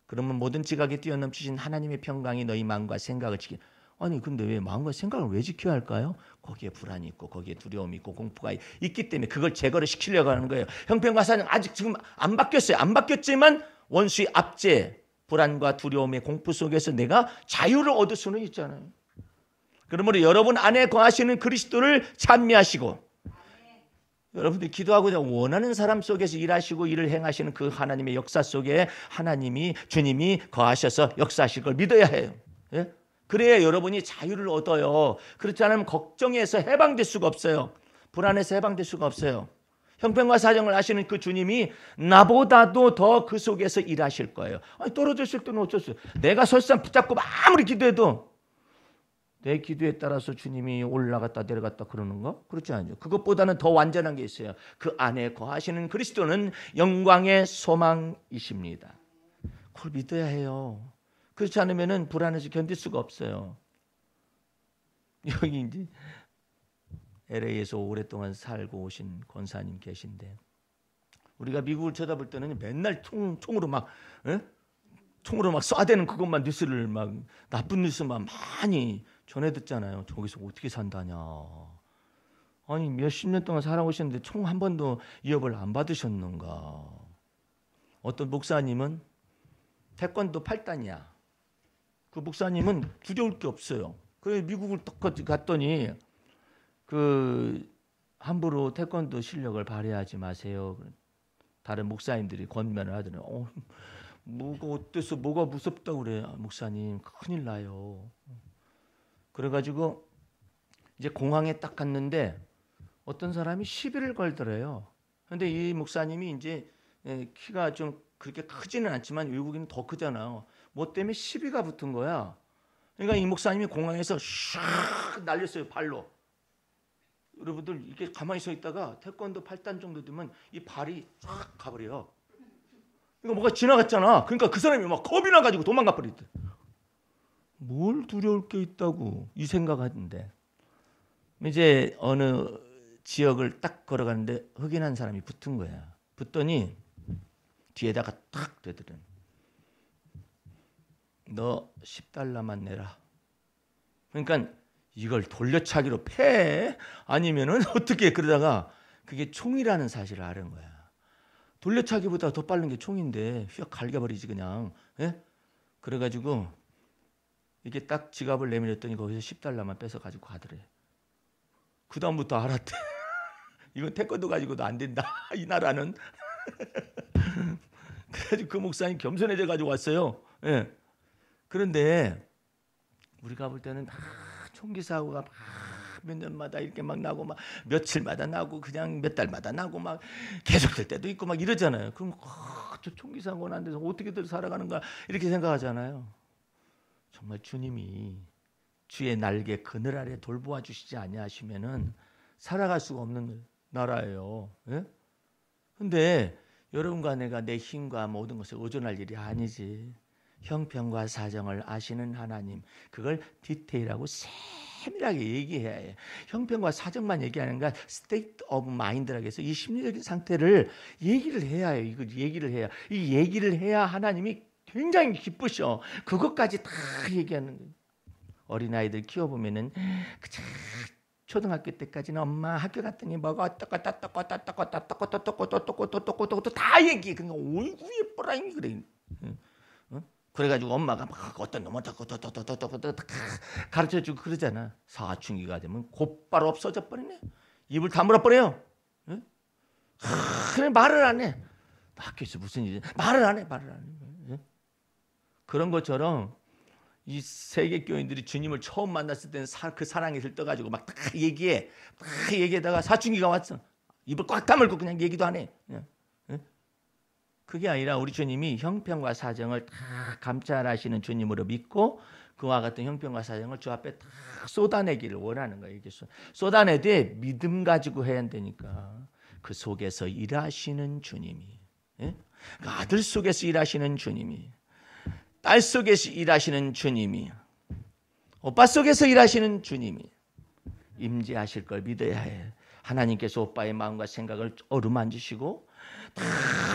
그러면 모든 지각에 뛰어넘치신 하나님의 평강이 너희 마음과 생각을 지키. 아니 근데 왜 마음과 생각을 왜 지켜야 할까요? 거기에 불안이 있고 거기에 두려움이 있고 공포가 있기 때문에 그걸 제거를 시키려고 하는 거예요. 형편과 사정 아직 지금 안 바뀌었어요. 안 바뀌었지만 원수의 압제, 불안과 두려움의 공포 속에서 내가 자유를 얻을 수는 있잖아요. 그러므로 여러분 안에 거하시는 그리스도를 찬미하시고 여러분들이 기도하고 원하는 사람 속에서 일하시고 일을 행하시는 그 하나님의 역사 속에 하나님이 주님이 거하셔서 역사하실 걸 믿어야 해요. 예? 그래야 여러분이 자유를 얻어요. 그렇지 않으면 걱정에서 해방될 수가 없어요. 불안해서 해방될 수가 없어요. 형편과 사정을 아시는 그 주님이 나보다도 더 그 속에서 일하실 거예요. 아니, 떨어졌을 때는 어쩔 수 없어요. 내가 설상 붙잡고 아무리 기도해도 내 기도에 따라서 주님이 올라갔다 내려갔다 그러는 거? 그렇지 않죠. 그것보다는 더 완전한 게 있어요. 그 안에 거하시는 그리스도는 영광의 소망이십니다. 그걸 믿어야 해요. 그렇지 않으면 불안해서 견딜 수가 없어요. 여기 이제 LA에서 오랫동안 살고 오신 권사님 계신데 우리가 미국을 쳐다볼 때는 맨날 총으로 막 쏴대는 그것만 뉴스를 막 나쁜 뉴스만 많이 전해 듣잖아요. 저기서 어떻게 산다냐. 아니 몇십 년 동안 살아오셨는데 총 한 번도 위협을 안 받으셨는가. 어떤 목사님은 태권도 8단이야. 그 목사님은 두려울 게 없어요. 그래 미국을 딱 갔더니 함부로 태권도 실력을 발휘하지 마세요. 다른 목사님들이 권면을 하더니 뭐가 어때서 뭐가 무섭다고 그래. 목사님 큰일 나요. 그래가지고 이제 공항에 딱 갔는데 어떤 사람이 시비를 걸더래요. 근데 이 목사님이 이제 키가 좀 그렇게 크지는 않지만 외국인은 더 크잖아요. 뭐 때문에 시비가 붙은 거야. 그러니까 이 목사님이 공항에서 샥 날렸어요, 발로. 여러분들 이렇게 가만히 서 있다가 태권도 8단 정도 되면 이 발이 쫙 가버려. 이거 뭐가 지나갔잖아. 그러니까 그 사람이 막 겁이 나가지고 도망가 버리대. 뭘 두려울 게 있다고 이 생각하는데 이제 어느 지역을 딱 걸어가는데 흑인한 사람이 붙은 거야. 붙더니 뒤에다가 탁 대더래. 너 $10만 내라. 그러니까 이걸 돌려차기로 패? 아니면은 어떻게 그러다가 그게 총이라는 사실을 아는 거야. 돌려차기보다 더 빠른 게 총인데 휘어 갈겨버리지 그냥. 예? 그래가지고 이게 딱 지갑을 내밀었더니 거기서 $10만 뺏어 가지고 가더래. 그 다음부터 알았대. 이건 태권도 가지고도 안 된다. 이 나라는. 그래가지고 그 목사님 겸손해져 가지고 왔어요. 예. 그런데 우리가 볼 때는 총기 사고가 몇 년마다 이렇게 막 나고 막 며칠마다 나고 그냥 몇 달마다 나고 막 계속될 때도 있고 막 이러잖아요. 그럼 저 총기 사고 난 데서 어떻게들 살아가는가 이렇게 생각하잖아요. 정말 주님이 주의 날개 그늘 아래 돌보아 주시지 아니하시면은 살아갈 수가 없는 나라예요. 예? 근데 여러분과 내가 내 힘과 모든 것을 의존할 일이 아니지. 형편과 사정을 아시는 하나님, 그걸 디테일하고 세밀하게 얘기해야 해. 형편과 사정만 얘기하는 건 state of mind라고 해서 이 심리적인 상태를 얘기를 해야 해요. 이거 얘기를 해야. 이 얘기를 해야 하나님이 굉장히 기쁘셔. 그것까지 다 얘기하는 거예요. 어린아이들 키워보면은 초등학교 때까지는 엄마 학교 갔더니 뭐가 어떻고 다 얘기해. 그러니까 어이구 예뻐라 그래. 그래가지고 엄마가 막 어떤 놈은 가르쳐주고 그러잖아. 사춘기가 되면 곧바로 없어져 버리네. 입을 다물어 버려요. 그래 말을 안 해. 학교에서 무슨 일이 말을 안 해. 그런 것처럼 이 세계 교인들이 주님을 처음 만났을 때는 그 사랑이 들떠가지고 막 다 얘기해. 다 얘기하다가 사춘기가 왔어. 입을 꽉 다물고 그냥 얘기도 안 해. 그게 아니라 우리 주님이 형편과 사정을 다 감찰하시는 주님으로 믿고 그와 같은 형편과 사정을 주 앞에 다 쏟아내기를 원하는 거예요. 이게 쏟아내되 믿음 가지고 해야 한다니까. 그 속에서 일하시는 주님이, 예? 그 아들 속에서 일하시는 주님이, 딸 속에서 일하시는 주님이, 오빠 속에서 일하시는 주님이 임재하실 걸 믿어야 해. 하나님께서 오빠의 마음과 생각을 어루만지시고 다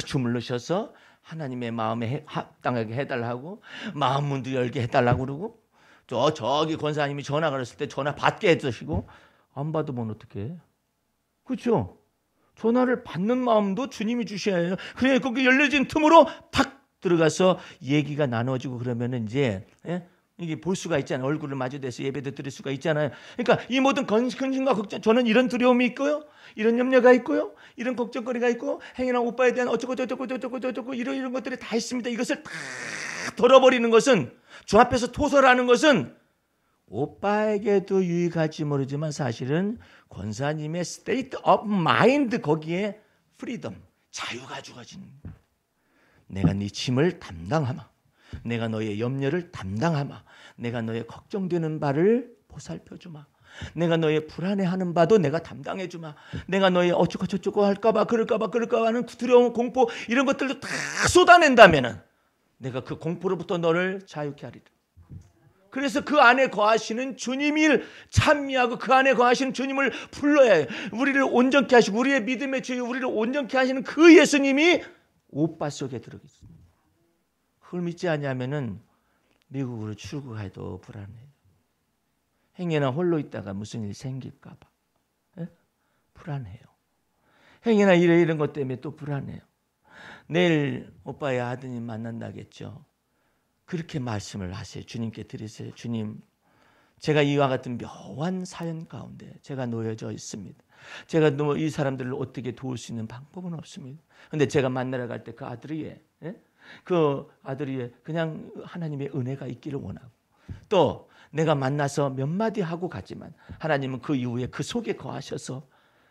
주물르셔서 하나님의 마음에 합당하게 해달라고 마음 문도 열게 해달라고 그러고 저기 권사님이 전화 걸었을 때 전화 받게 해주시고 안 받으면 어떡해? 그렇죠? 전화를 받는 마음도 주님이 주셔야 해요. 그래 거기 열려진 틈으로 탁 들어가서 얘기가 나눠지고 그러면은 이제 이게 볼 수가 있잖아요. 얼굴을 마주대서 예배도 드릴 수가 있잖아요. 그러니까 이 모든 근심과 걱정, 저는 이런 두려움이 있고요, 이런 염려가 있고요, 이런 걱정거리가 있고, 행여나 오빠에 대한 어쩌고 이런 것들이 다 있습니다. 이것을 다 덜어버리는 것은, 주 앞에서 토설하는 것은 오빠에게도 유익할지 모르지만 사실은 권사님의 state of mind, 거기에 freedom, 자유가 주어지는 거예요. 내가 네 짐을 담당하마. 내가 너의 염려를 담당하마. 내가 너의 걱정되는 바를 보살펴주마. 내가 너의 불안해하는 바도 내가 담당해주마. 내가 너의 어쩌고 저쩌고 할까봐 그럴까봐 하는 두려움, 공포 이런 것들도 다 쏟아낸다면은 내가 그 공포로부터 너를 자유케 하리라. 그래서 그 안에 거하시는 주님을 찬미하고 그 안에 거하시는 주님을 불러야 해요. 우리를 온전케 하시고 우리의 믿음의 주여 우리를 온전케 하시는 그 예수님이 오빠 속에 들어있습니다. 그걸 믿지 않냐면은 미국으로 출국해도 불안해요. 행여나 홀로 있다가 무슨 일이 생길까 봐. 예? 불안해요. 행여나 이런 것 때문에 또 불안해요. 내일 오빠의 아드님 만난다겠죠. 그렇게 말씀을 하세요. 주님께 드리세요. 주님, 제가 이와 같은 묘한 사연 가운데 제가 놓여져 있습니다. 제가 이 사람들을 어떻게 도울 수 있는 방법은 없습니다. 그런데 제가 만나러 갈 때 그 아들이 그 아들이 그냥 하나님의 은혜가 있기를 원하고, 또 내가 만나서 몇 마디 하고 갔지만 하나님은 그 이후에 그 속에 거하셔서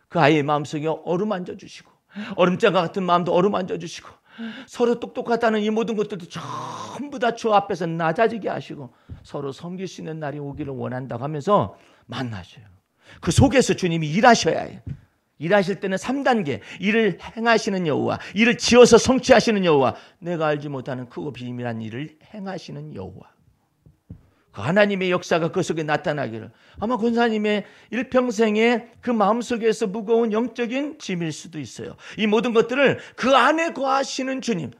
그 아이의 마음속에 어루만져 주시고, 얼음장과 같은 마음도 어루만져 주시고, 서로 똑똑하다는 이 모든 것들도 전부 다 주 앞에서 낮아지게 하시고 서로 섬길 수 있는 날이 오기를 원한다고 하면서 만나셔요. 그 속에서 주님이 일하셔야 해요. 일하실 때는 3단계, 일을 행하시는 여호와, 일을 지어서 성취하시는 여호와, 내가 알지 못하는 크고 비밀한 일을 행하시는 여호와, 그 하나님의 역사가 그 속에 나타나기를, 아마 권사님의 일평생의 그 마음속에서 무거운 영적인 짐일 수도 있어요. 이 모든 것들을 그 안에 거하시는 주님,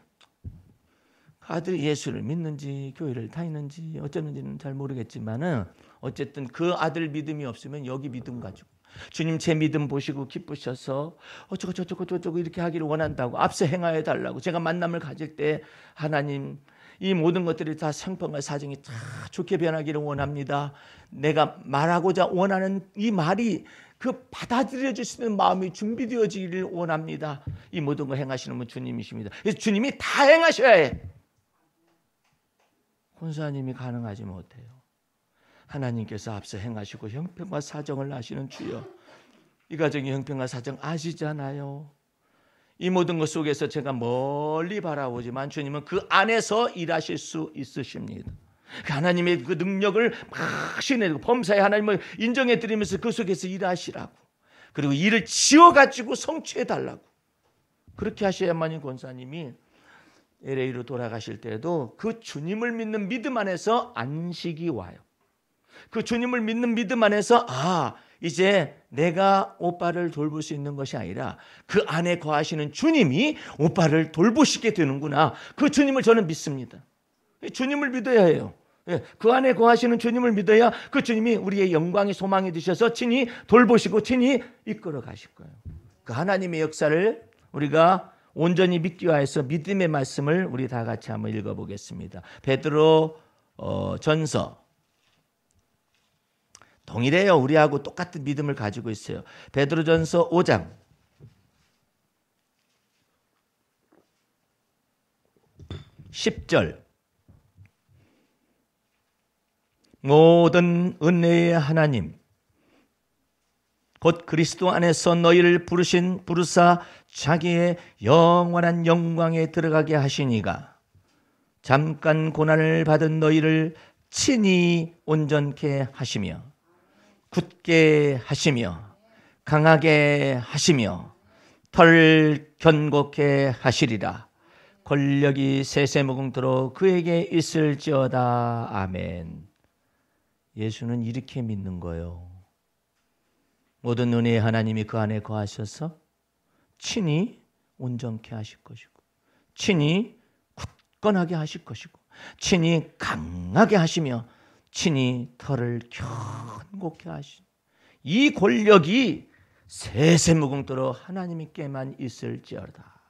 아들이 예수를 믿는지 교회를 다니는지 어쩌는지는 잘 모르겠지만은 어쨌든 그 아들 믿음이 없으면 여기 믿음 가지고 주님 제 믿음 보시고 기쁘셔서 어쩌고 저쩌고 저쩌고 이렇게 하기를 원한다고 앞서 행하여 달라고, 제가 만남을 가질 때 하나님 이 모든 것들이 다 형편과 사정이 다 좋게 변하기를 원합니다. 내가 말하고자 원하는 이 말이 그 받아들여질 수 있는 마음이 준비되어지기를 원합니다. 이 모든 걸 행하시는 분 주님이십니다. 그래서 주님이 다 행하셔야 해. 권사님이 가능하지 못해요. 하나님께서 앞서 행하시고 형편과 사정을 아시는 주여, 이 가정의 형편과 사정 아시잖아요. 이 모든 것 속에서 제가 멀리 바라보지만 주님은 그 안에서 일하실 수 있으십니다. 하나님의 그 능력을 막 신뢰하고 범사에 하나님을 인정해 드리면서 그 속에서 일하시라고, 그리고 일을 지어가지고 성취해 달라고, 그렇게 하셔야만이 권사님이 LA로 돌아가실 때도 그 주님을 믿는 믿음 안에서 안식이 와요. 그 주님을 믿는 믿음 안에서 이제 내가 오빠를 돌볼 수 있는 것이 아니라 그 안에 거하시는 주님이 오빠를 돌보시게 되는구나. 그 주님을 저는 믿습니다. 주님을 믿어야 해요. 그 안에 거하시는 주님을 믿어야 그 주님이 우리의 영광이 소망이 되셔서 친히 돌보시고 친히 이끌어 가실 거예요. 그 하나님의 역사를 우리가 온전히 믿기 위해서 믿음의 말씀을 우리 다 같이 한번 읽어보겠습니다. 베드로 전서, 동일해요. 우리하고 똑같은 믿음을 가지고 있어요. 베드로전서 5장 10절, 모든 은혜의 하나님 곧 그리스도 안에서 너희를 부르사 자기의 영원한 영광에 들어가게 하시니가 잠깐 고난을 받은 너희를 친히 온전케 하시며 굳게 하시며 강하게 하시며 털 견고케 하시리라. 권력이 세세무궁토록 그에게 있을지어다. 아멘. 예수는 이렇게 믿는 거예요. 모든 은혜의 하나님이 그 안에 거하셔서 친히 온전케 하실 것이고, 친히 굳건하게 하실 것이고, 친히 강하게 하시며 친히 털을 견고케 하신 이 권력이 세세무궁토록 하나님께만 있을지어다.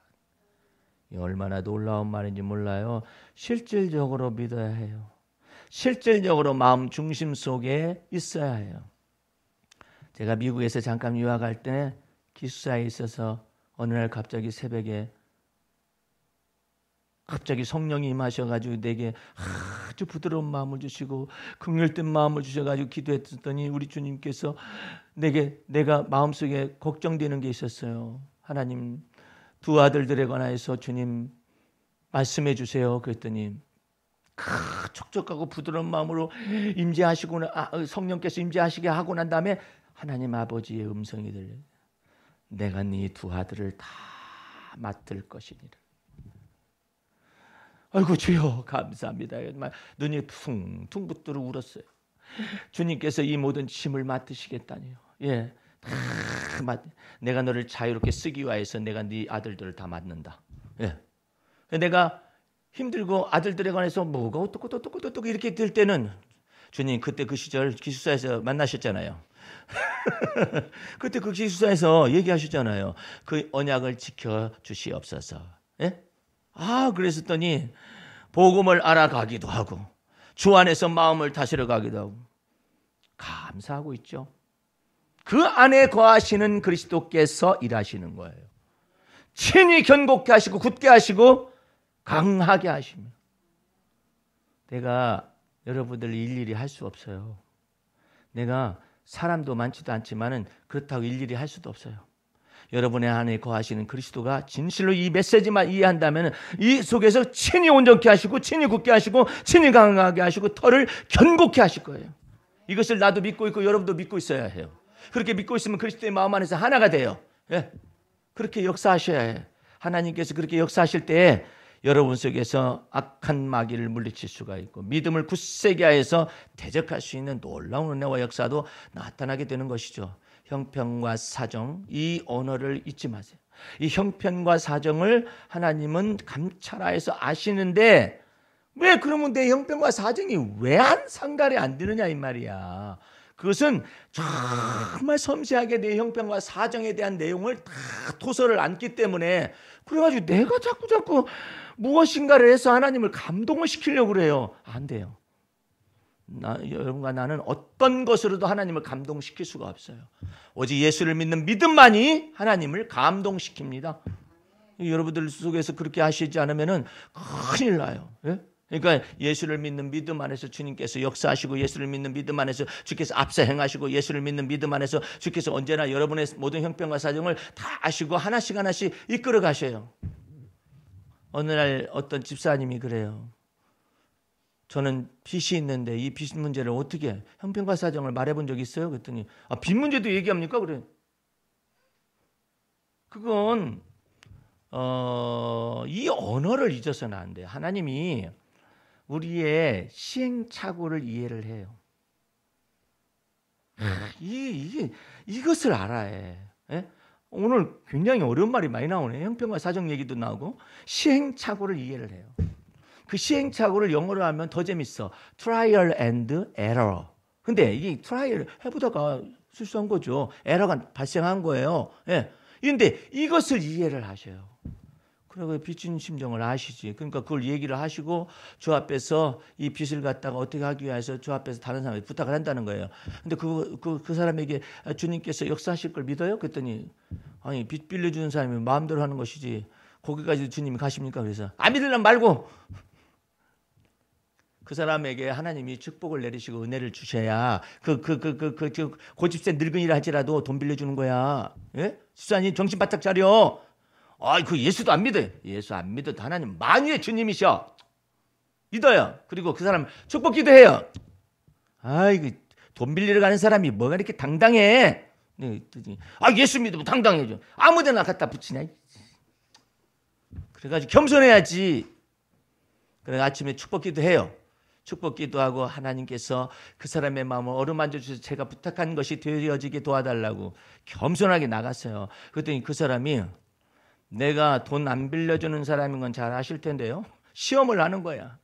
얼마나 놀라운 말인지 몰라요. 실질적으로 믿어야 해요. 실질적으로 마음 중심 속에 있어야 해요. 제가 미국에서 잠깐 유학할 때 기숙사에 있어서 어느 날 갑자기 새벽에 갑자기 성령이 임하셔가지고 내게 아주 부드러운 마음을 주시고 긍휼된 마음을 주셔가지고 기도했더니 우리 주님께서 내가 마음속에 걱정되는 게 있었어요. 하나님, 두 아들들에 관하여서 주님 말씀해 주세요. 그랬더니 촉촉하고 부드러운 마음으로 임재하시고 성령께서 임재하시게 하고 난 다음에 하나님 아버지의 음성이 들려요. 내가 네 두 아들을 다 맡을 것이니라. 아이고 주여 감사합니다. 눈이 퉁퉁 붓도록 울었어요. 주님께서 이 모든 짐을 맡으시겠다니요. 예, 내가 너를 자유롭게 쓰기 위해서 내가 네 아들들을 다 맡는다. 예, 내가 힘들고 아들들에 관해서 뭐가 어떻고 이렇게 될 때는 주님 그때 그 시절 기숙사에서 만나셨잖아요. 그때 그 기숙사에서 얘기하셨잖아요. 그 언약을 지켜주시옵소서. 예? 그랬더니 복음을 알아가기도 하고 주 안에서 마음을 다스려 가기도 하고 감사하고 있죠. 그 안에 거하시는 그리스도께서 일하시는 거예요. 친히 견고케 하시고 굳게 하시고 강하게 하시며. 내가 여러분들 일일이 할 수 없어요. 내가 사람도 많지도 않지만은 그렇다고 일일이 할 수도 없어요. 여러분의 안에 거하시는 그리스도가 진실로 이 메시지만 이해한다면 이 속에서 친히 온전케 하시고 친히 굳게 하시고 친히 강하게 하시고 털을 견고케 하실 거예요. 이것을 나도 믿고 있고 여러분도 믿고 있어야 해요. 그렇게 믿고 있으면 그리스도의 마음 안에서 하나가 돼요. 예? 그렇게 역사하셔야 해요. 하나님께서 그렇게 역사하실 때 여러분 속에서 악한 마귀를 물리칠 수가 있고 믿음을 굳세게 하여서 대적할 수 있는 놀라운 은혜와 역사도 나타나게 되는 것이죠. 형편과 사정, 이 언어를 잊지 마세요. 이 형편과 사정을 하나님은 감찰하여서 아시는데 왜 그러면 내 형편과 사정이 왜 상달이 안 되느냐 이 말이야. 그것은 정말 섬세하게 내 형편과 사정에 대한 내용을 다 토설을 안기 때문에 그래가지고 내가 자꾸 무엇인가를 해서 하나님을 감동을 시키려고 그래요. 안 돼요. 여러분과 나는 어떤 것으로도 하나님을 감동시킬 수가 없어요. 오직 예수를 믿는 믿음만이 하나님을 감동시킵니다. 여러분들 속에서 그렇게 하시지 않으면 큰일 나요. 예? 그러니까 예수를 믿는 믿음 안에서 주님께서 역사하시고 예수를 믿는 믿음 안에서 주께서 앞서 행하시고 예수를 믿는 믿음 안에서 주께서 언제나 여러분의 모든 형편과 사정을 다 아시고 하나씩 이끌어 가셔요. 어느 날 어떤 집사님이 그래요. 저는 빚이 있는데 이 빚 문제를 어떻게 형편과 사정을 말해본 적 있어요? 그랬더니 빚 문제도 얘기합니까? 그래. 그건 이 언어를 잊어서는 안 돼요. 하나님이 우리의 시행착오를 이해를 해요. 이것을 알아야 해. 예? 오늘 굉장히 어려운 말이 많이 나오네. 형편과 사정 얘기도 나오고 시행착오를 이해를 해요. 그 시행착오를 영어로 하면 더 재밌어. Trial and error. 근데 이 트라이얼 해보다가 실수한 거죠. 에러가 발생한 거예요. 예. 그런데 이것을 이해를 하셔요. 그리고 빚진 심정을 아시지. 그러니까 그걸 얘기를 하시고 주 앞에서 이 빚을 갖다가 어떻게 하기 위해서 주 앞에서 다른 사람에게 부탁을 한다는 거예요. 근데 그 사람에게 주님께서 역사하실 걸 믿어요? 그랬더니 아니 빚 빌려주는 사람이 마음대로 하는 것이지 거기까지 주님이 가십니까? 그래서 안 믿으려면 말고 그 사람에게 하나님이 축복을 내리시고 은혜를 주셔야 고집센 늙은이라 할지라도 돈 빌려주는 거야. 예? 집사님 정신 바짝 차려. 그 예수도 안 믿어요. 예수 안 믿어도 하나님 만유의 주님이셔. 믿어요. 그리고 그 사람 축복 기도해요. 아이고 돈 빌리러 가는 사람이 뭐가 이렇게 당당해. 예수 믿으면 당당해져. 아무데나 갖다 붙이냐. 그래가지고 겸손해야지. 그래 아침에 축복 기도해요. 축복 기도하고 하나님께서 그 사람의 마음을 어루만져 주셔서 제가 부탁한 것이 되어지게 도와달라고 겸손하게 나갔어요. 그랬더니 그 사람이 내가 돈 안 빌려주는 사람인 건 잘 아실 텐데요. 시험을 하는 거야.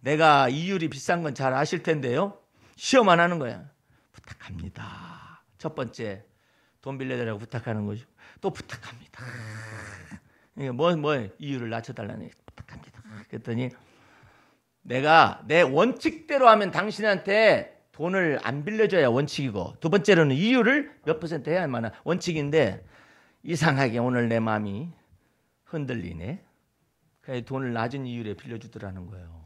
내가 이율이 비싼 건 잘 아실 텐데요. 시험 안 하는 거야. 부탁합니다. 첫 번째 돈 빌려달라고 부탁하는 거죠. 또 부탁합니다. 뭐 이율을 낮춰달라는 부탁합니다. 그랬더니 내가 내 원칙대로 하면 당신한테 돈을 안 빌려줘야 원칙이고 두 번째로는 이율을 몇 퍼센트 해야 만한 원칙인데 이상하게 오늘 내 마음이 흔들리네. 그래서 돈을 낮은 이율에 빌려주더라는 거예요.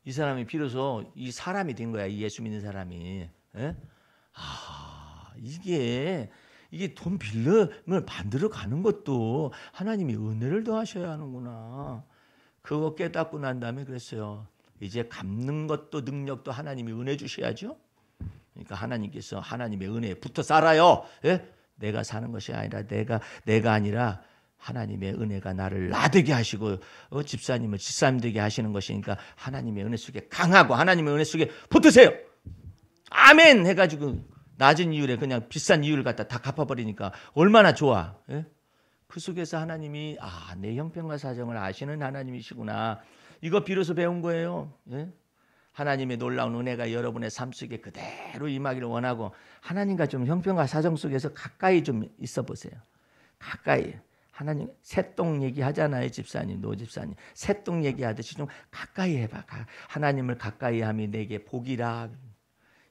이 사람이 비로소 이 사람이 된 거야. 이 예수 믿는 사람이. 예? 이게 돈 빌려면 받으러 가는 것도 하나님이 은혜를 더하셔야 하는구나. 그거 깨닫고 난 다음에 그랬어요. 이제 갚는 것도 능력도 하나님이 은혜 주셔야죠. 그러니까 하나님께서 하나님의 은혜에 붙어 살아요. 예? 내가 사는 것이 아니라 내가 아니라 하나님의 은혜가 나를 나되게 하시고 집사님을 집사님 되게 하시는 것이니까 하나님의 은혜 속에 강하고 하나님의 은혜 속에 붙으세요. 아멘 해가지고 낮은 이율에 그냥 비싼 이율을 갖다 다 갚아버리니까 얼마나 좋아. 예? 그 속에서 하나님이 내 형편과 사정을 아시는 하나님이시구나. 이거 비로소 배운 거예요. 예? 하나님의 놀라운 은혜가 여러분의 삶 속에 그대로 임하기를 원하고 하나님과 좀 형편과 사정 속에서 가까이 좀 있어 보세요. 가까이. 하나님 새똥 얘기하잖아요. 집사님, 노 집사님. 새똥 얘기하듯이 좀 가까이 해봐. 하나님을 가까이 함이 내게 복이라.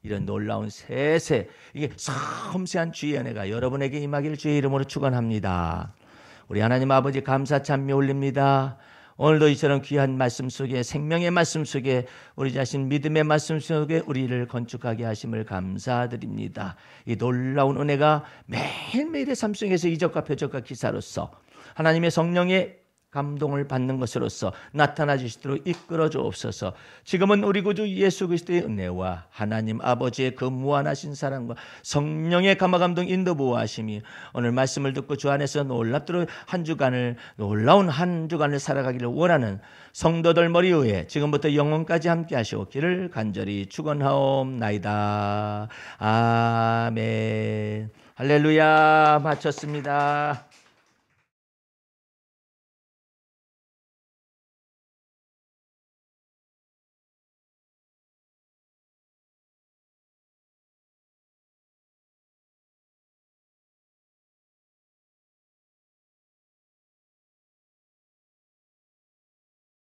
이런 놀라운 세세 이게 섬세한 주의 은혜가 여러분에게 임하기를 주의 이름으로 축원합니다. 우리 하나님 아버지 감사 찬미 올립니다. 오늘도 이처럼 귀한 말씀 속에, 생명의 말씀 속에, 우리 자신 믿음의 말씀 속에 우리를 건축하게 하심을 감사드립니다. 이 놀라운 은혜가 매일매일의 삶 속에서 이적과 표적과 기사로서 하나님의 성령의 감동을 받는 것으로서 나타나 주시도록 이끌어 주옵소서. 지금은 우리 구주 예수 그리스도의 은혜와 하나님 아버지의 그 무한하신 사랑과 성령의 감화감동 인도 보호하심이 오늘 말씀을 듣고 주 안에서 놀랍도록 한 주간을, 놀라운 한 주간을 살아가기를 원하는 성도들 머리 위에 지금부터 영원까지 함께 하시옵기를 간절히 축원하옵나이다. 아멘. 할렐루야. 마쳤습니다.